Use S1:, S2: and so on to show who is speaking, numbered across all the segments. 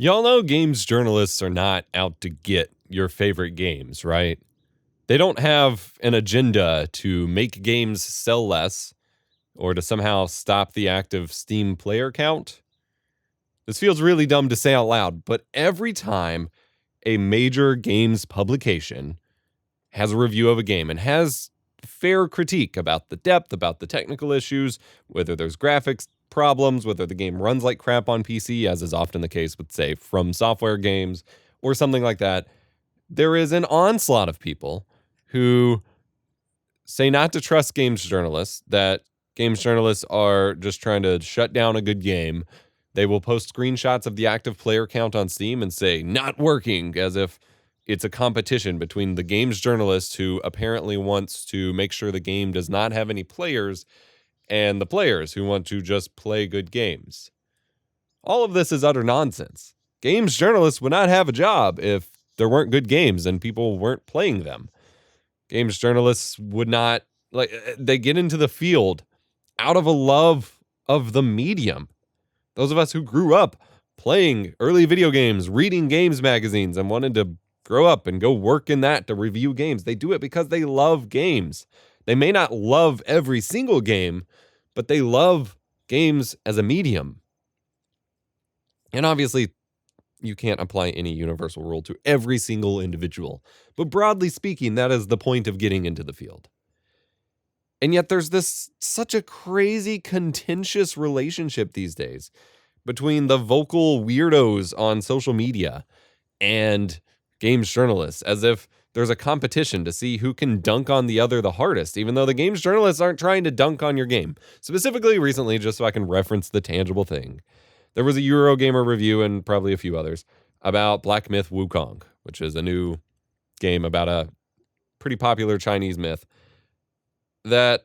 S1: Y'all know games journalists are not out to get your favorite games, right? They don't have an agenda to make games sell less or to somehow stop the active Steam player count. This feels really dumb to say out loud, but every time a major games publication has a review of a game and has fair critique about the depth, about the technical issues, whether there's graphics problems, whether the game runs like crap on PC, as is often the case with, say, From Software games or something like that, there is an onslaught of people who say not to trust games journalists, that games journalists are just trying to shut down a good game. They will post screenshots of the active player count on Steam and say, not working, as if it's a competition between the games journalist who apparently wants to make sure the game does not have any players and the players who want to just play good games. All of this is utter nonsense. Games journalists would not have a job if there weren't good games and people weren't playing them. Games journalists would not, they get into the field out of a love of the medium. Those of us who grew up playing early video games, reading games magazines, and wanted to grow up and go work in that to review games, they do it because they love games. They may not love every single game, but they love games as a medium. And obviously, you can't apply any universal rule to every single individual. But broadly speaking, that is the point of getting into the field. And yet there's this such a crazy, contentious relationship these days between the vocal weirdos on social media and games journalists, as if there's a competition to see who can dunk on the other the hardest, even though the games journalists aren't trying to dunk on your game. Specifically, recently, just so I can reference the tangible thing, there was a Eurogamer review and probably a few others about Black Myth Wukong, which is a new game about a pretty popular Chinese myth that,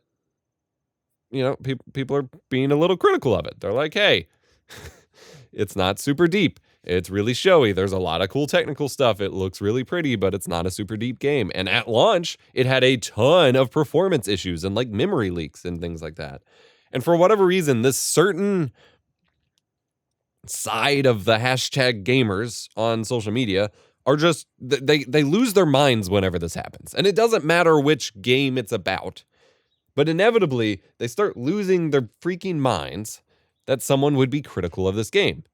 S1: people are being a little critical of it. They're like, hey, it's not super deep. It's really showy. There's a lot of cool technical stuff. It looks really pretty, but it's not a super deep game. And at launch, it had a ton of performance issues and like memory leaks and things like that. And for whatever reason, this certain side of the hashtag gamers on social media are just, they lose their minds whenever this happens. And it doesn't matter which game it's about, but inevitably they start losing their freaking minds that someone would be critical of this game.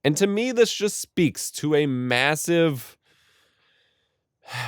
S1: And to me, this just speaks to a massive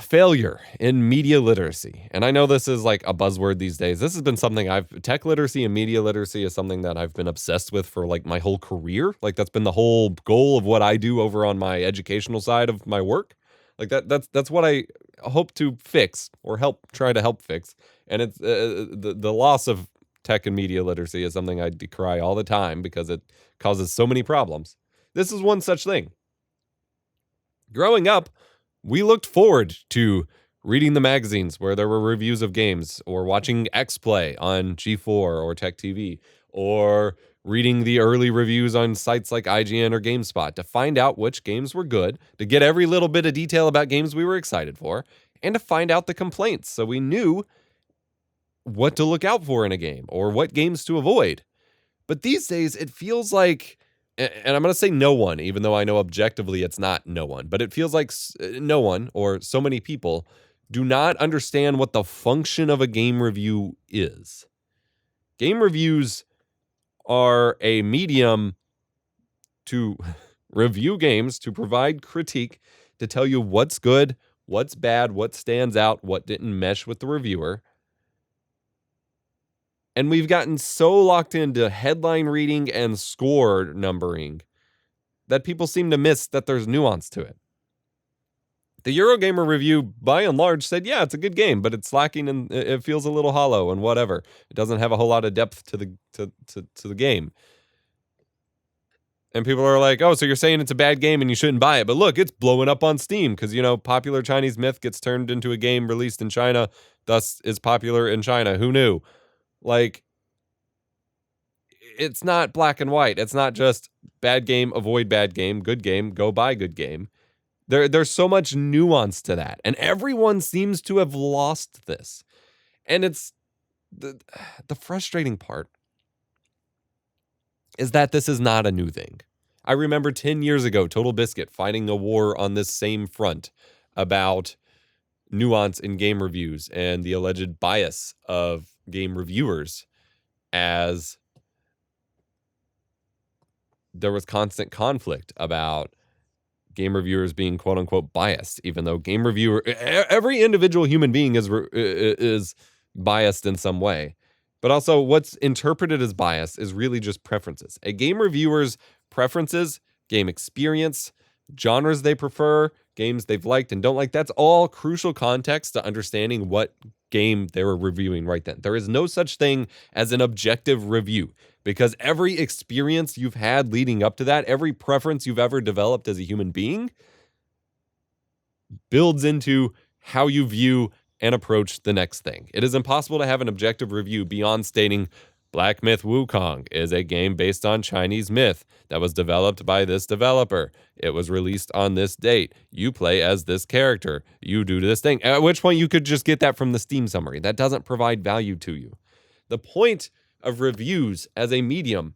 S1: failure in media literacy. And I know this is like a buzzword these days. This has been something tech literacy and media literacy is something that I've been obsessed with for like my whole career. Like that's been the whole goal of what I do over on my educational side of my work. Like that's what I hope to fix or try to help fix. And it's the loss of tech and media literacy is something I decry all the time because it causes so many problems. This is one such thing. Growing up, we looked forward to reading the magazines where there were reviews of games, or watching X Play on G4 or Tech TV, or reading the early reviews on sites like IGN or GameSpot to find out which games were good, to get every little bit of detail about games we were excited for, and to find out the complaints so we knew what to look out for in a game or what games to avoid. But these days, it feels like, and I'm going to say no one, even though I know objectively it's not no one, but it feels like no one or so many people do not understand what the function of a game review is. Game reviews are a medium to review games, to provide critique, to tell you what's good, what's bad, what stands out, what didn't mesh with the reviewer. And we've gotten so locked into headline reading and score numbering that people seem to miss that there's nuance to it. The Eurogamer review, by and large, said, yeah, it's a good game, but it's lacking and it feels a little hollow and whatever. It doesn't have a whole lot of depth to the game. And people are like, oh, so you're saying it's a bad game and you shouldn't buy it. But look, it's blowing up on Steam because, popular Chinese myth gets turned into a game released in China, thus is popular in China. Who knew? Like, it's not black and white. It's not just bad game, avoid bad game, good game, go buy good game. There's so much nuance to that. And everyone seems to have lost this. And it's the frustrating part is that this is not a new thing. I remember 10 years ago, Total Biscuit fighting a war on this same front about nuance in game reviews and the alleged bias of game reviewers, as there was constant conflict about game reviewers being quote unquote biased, even though every individual human being is biased in some way. But also, what's interpreted as bias is really just preferences. A game reviewer's preferences, game experience, genres they prefer, games they've liked and don't like, that's all crucial context to understanding what game they were reviewing right then. There is no such thing as an objective review, because every experience you've had leading up to that, every preference you've ever developed as a human being, builds into how you view and approach the next thing. It is impossible to have an objective review beyond stating Black Myth Wukong is a game based on Chinese myth that was developed by this developer. It was released on this date. You play as this character. You do this thing. At which point you could just get that from the Steam summary. That doesn't provide value to you. The point of reviews as a medium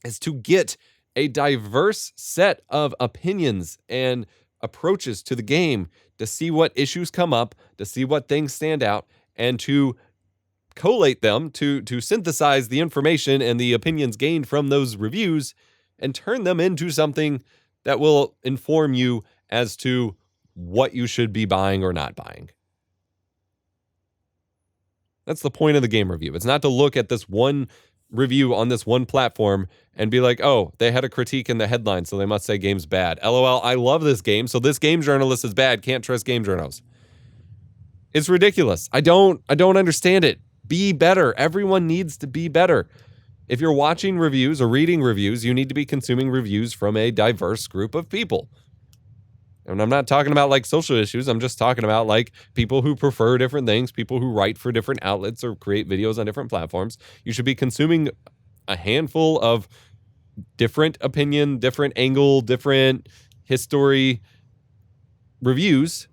S1: is to get a diverse set of opinions and approaches to the game, to see what issues come up, to see what things stand out, and to collate them, to synthesize the information and the opinions gained from those reviews and turn them into something that will inform you as to what you should be buying or not buying. That's the point of the game review. It's not to look at this one review on this one platform and be like, oh, they had a critique in the headline, so they must say game's bad. LOL, I love this game, so this game journalist is bad. Can't trust game journals. It's ridiculous. I don't understand it. Be better. Everyone needs to be better. If you're watching reviews or reading reviews, you need to be consuming reviews from a diverse group of people. And I'm not talking about like social issues. I'm just talking about like people who prefer different things, people who write for different outlets or create videos on different platforms. You should be consuming a handful of different opinion, different angle, different history reviews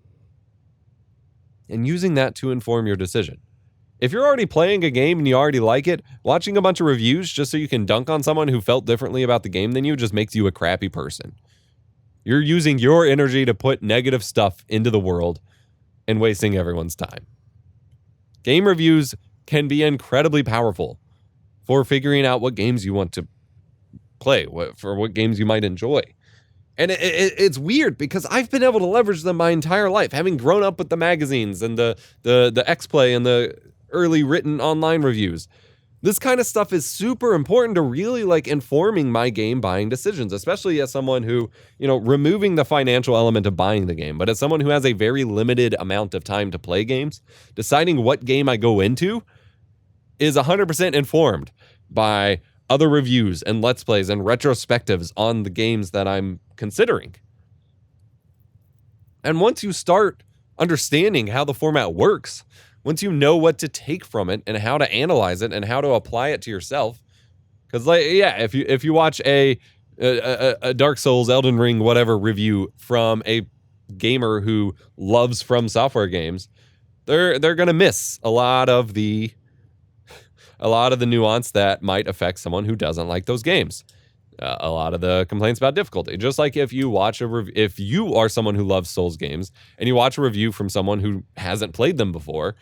S1: and using that to inform your decision. If you're already playing a game and you already like it, watching a bunch of reviews just so you can dunk on someone who felt differently about the game than you just makes you a crappy person. You're using your energy to put negative stuff into the world and wasting everyone's time. Game reviews can be incredibly powerful for figuring out what games you want to play, for what games you might enjoy. And it's weird because I've been able to leverage them my entire life, having grown up with the magazines and the X-Play and the early written online reviews. This kind of stuff is super important to really like informing my game buying decisions, especially as someone who, removing the financial element of buying the game, but as someone who has a very limited amount of time to play games, deciding what game I go into is 100% informed by other reviews and Let's Plays and retrospectives on the games that I'm considering. And once you start understanding how the format works, once you know what to take from it and how to analyze it and how to apply it to yourself, because if you watch a Dark Souls, Elden Ring, whatever review from a gamer who loves From Software games, they're gonna miss a lot of the nuance that might affect someone who doesn't like those games. A lot of the complaints about difficulty. Just like if you are someone who loves Souls games and you watch a review from someone who hasn't played them before,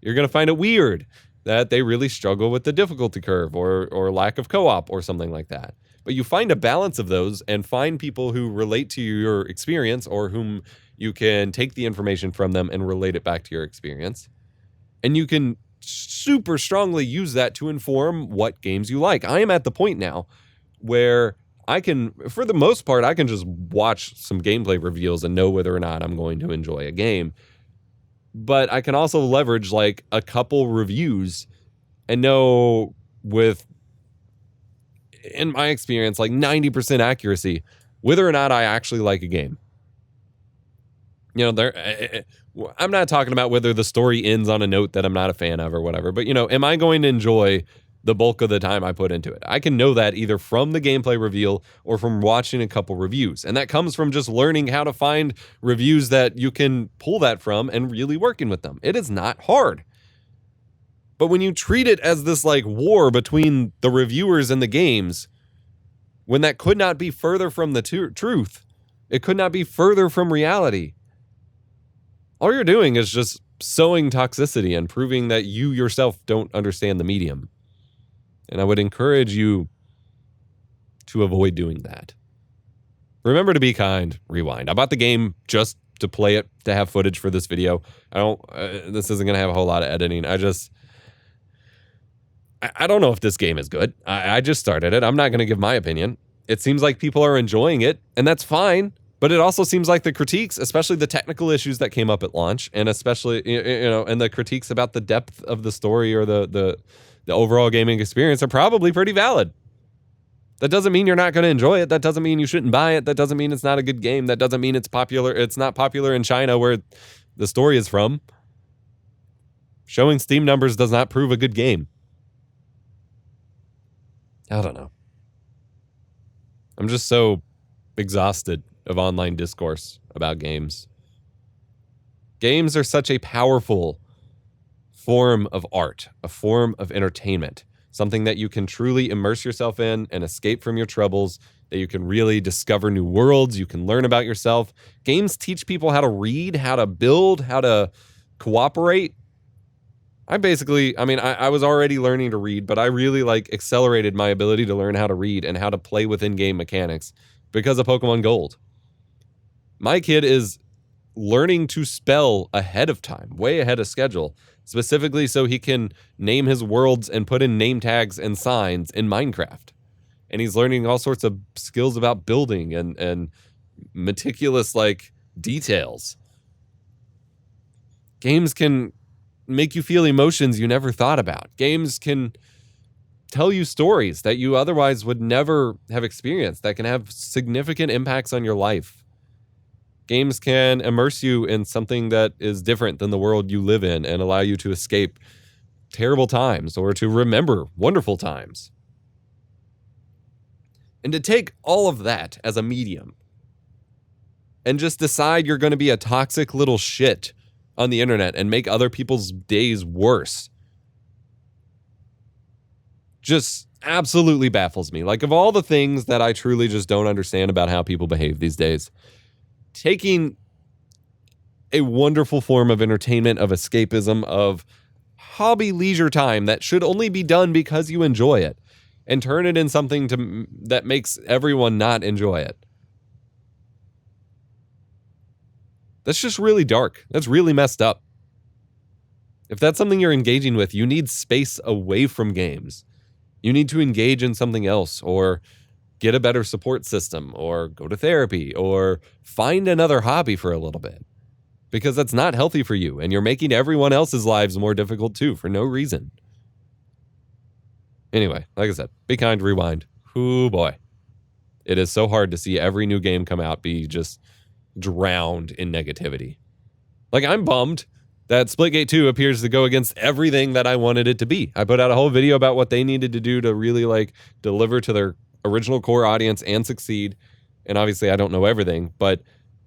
S1: you're going to find it weird that they really struggle with the difficulty curve or lack of co-op or something like that. But you find a balance of those and find people who relate to your experience or whom you can take the information from them and relate it back to your experience. And you can super strongly use that to inform what games you like. I am at the point now where I can, for the most part, I can just watch some gameplay reveals and know whether or not I'm going to enjoy a game. But I can also leverage like a couple reviews and know in my experience, like 90% accuracy, whether or not I actually like a game. I'm not talking about whether the story ends on a note that I'm not a fan of or whatever, but am I going to enjoy the bulk of the time I put into it? I can know that either from the gameplay reveal or from watching a couple reviews. And that comes from just learning how to find reviews that you can pull that from and really working with them. It is not hard. But when you treat it as this like war between the reviewers and the games, when that could not be further from the truth. It could not be further from reality. All you're doing is just sowing toxicity and proving that you yourself don't understand the medium. And I would encourage you to avoid doing that. Remember to be kind. Rewind. I bought the game just to play it, to have footage for this video. This isn't going to have a whole lot of editing. I don't know if this game is good. I just started it. I'm not going to give my opinion. It seems like people are enjoying it, and that's fine. But it also seems like the critiques, especially the technical issues that came up at launch, and especially, and the critiques about the depth of the story or the overall gaming experience are probably pretty valid. That doesn't mean you're not going to enjoy it. That doesn't mean you shouldn't buy it. That doesn't mean it's not a good game. That doesn't mean it's popular. It's not popular in China, where the story is from. Showing Steam numbers does not prove a good game. I don't know. I'm just so exhausted of online discourse about games. Games are such a powerful form of art, a form of entertainment, something that you can truly immerse yourself in and escape from your troubles, that you can really discover new worlds, you can learn about yourself. Games teach people how to read, how to build, how to cooperate. I was already learning to read, but I really accelerated my ability to learn how to read and how to play with in-game mechanics because of Pokemon Gold. My kid is learning to spell ahead of time, way ahead of schedule, specifically so he can name his worlds and put in name tags and signs in Minecraft. And he's learning all sorts of skills about building and meticulous details. Games can make you feel emotions you never thought about. Games can tell you stories that you otherwise would never have experienced, that can have significant impacts on your life. Games can immerse you in something that is different than the world you live in and allow you to escape terrible times or to remember wonderful times. And to take all of that as a medium and just decide you're going to be a toxic little shit on the internet and make other people's days worse just absolutely baffles me. Of all the things that I truly just don't understand about how people behave these days, taking a wonderful form of entertainment, of escapism, of hobby leisure time that should only be done because you enjoy it, and turn it in something that makes everyone not enjoy it. That's just really dark. That's really messed up. If that's something you're engaging with, you need space away from games. You need to engage in something else, or get a better support system, or go to therapy, or find another hobby for a little bit. Because that's not healthy for you, and you're making everyone else's lives more difficult too, for no reason. Anyway, like I said, be kind, rewind. Ooh boy. It is so hard to see every new game come out be just drowned in negativity. I'm bummed that Splitgate 2 appears to go against everything that I wanted it to be. I put out a whole video about what they needed to do to really deliver to their original core audience and succeed. And obviously I don't know everything, but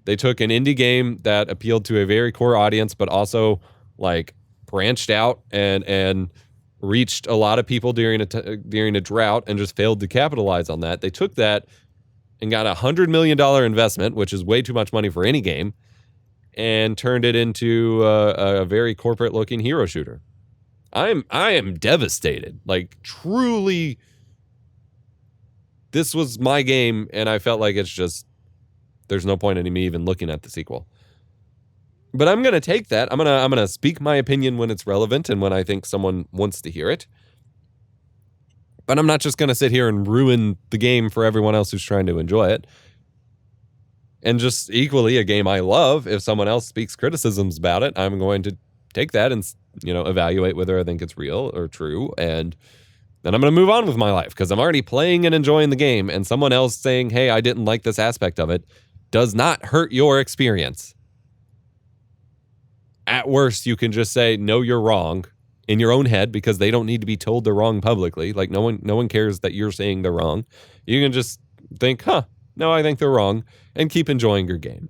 S1: they took an indie game that appealed to a very core audience, but also branched out and reached a lot of people during a drought and just failed to capitalize on that. They took that and got $100 million investment, which is way too much money for any game, and turned it into a very corporate-looking hero shooter. I am devastated. Truly, this was my game, and I felt like it's just, there's no point in me even looking at the sequel. But I'm gonna take that. I'm gonna speak my opinion when it's relevant and when I think someone wants to hear it. But I'm not just gonna sit here and ruin the game for everyone else who's trying to enjoy it. And just equally, a game I love, if someone else speaks criticisms about it, I'm going to take that and evaluate whether I think it's real or true, and then I'm going to move on with my life because I'm already playing and enjoying the game, and someone else saying, hey, I didn't like this aspect of it, does not hurt your experience. At worst, you can just say, no, you're wrong in your own head because they don't need to be told they're wrong publicly. No one cares that you're saying they're wrong. You can just think, no, I think they're wrong, and keep enjoying your game.